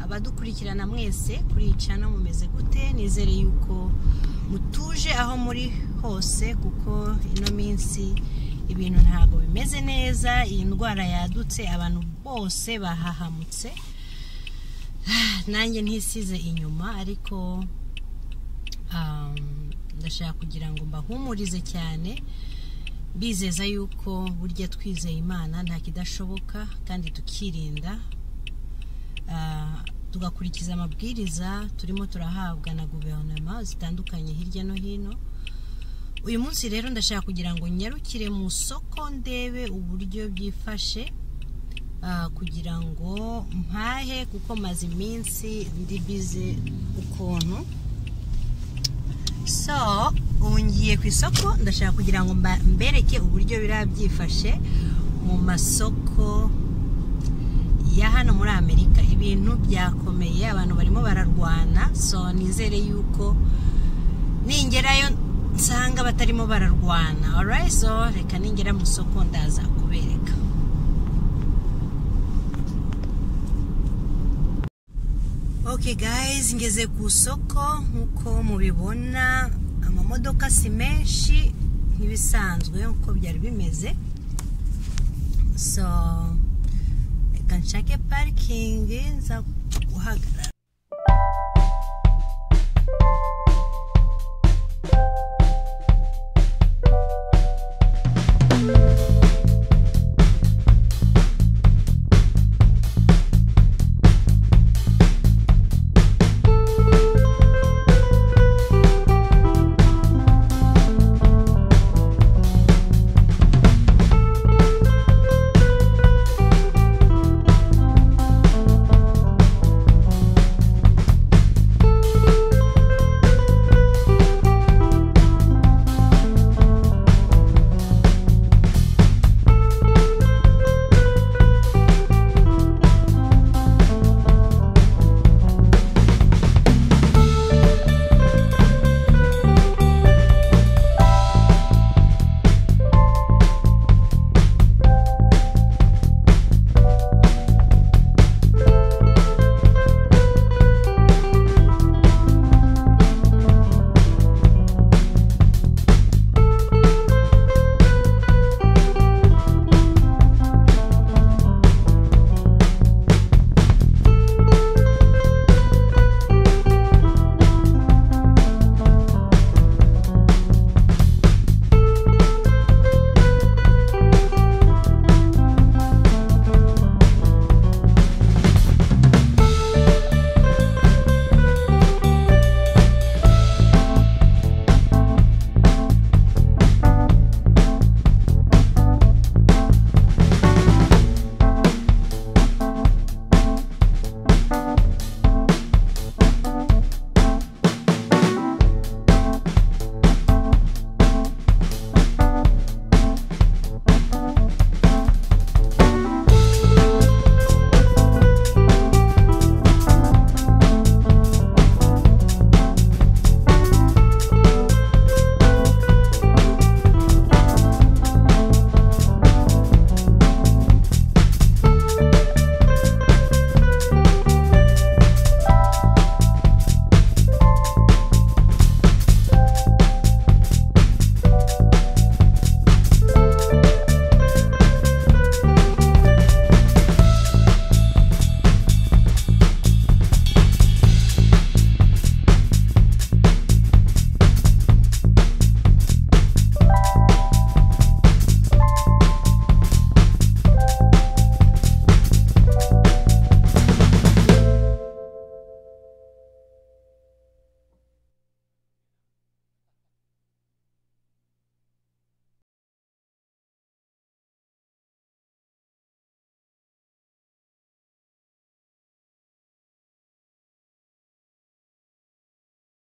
abadukurikirana mwese kuri channel mumeze gute? Nizere yuko mutuje aho muri hose, kuko ino minsi ibintu ntago bimeze neza. Iyi ndwara yadutse, abantu bose bahahamutse, nanjye ntisize inyuma, ariko ndashaka kugira ngo mbahumurize cyane, bizeza yuko burya twizeye Imana nta kidashoboka, kandi tukirinda tugakurikiza amabwiriza turimo turahabwa na guverinoma zitandukanye hirya no hino. Uyu munsi rero ndashaka kugira ngo nyarukire mu Musoko ndebe uburyo byifashe, kugira ngo mpahe, kuko maze iminsi ndi bize ukuntu. So ungiye ku isoko, ndashaka kugira ngo mbereke uburyo birabyifashe mu masoko ya hano muri Amerika. Ibintu byakomeye, abantu barimo bararwana, so nizere yuko ningerayo nsanga batarimo bararwana. Alright, so reka ningera mu soko ndaza kubereka. Okay guys, ngeze ku soko nkuko mubibona, amamodoka si menshi nk'ibisanzwe uko byari bimeze. So reka nshake parking nza guhagarara.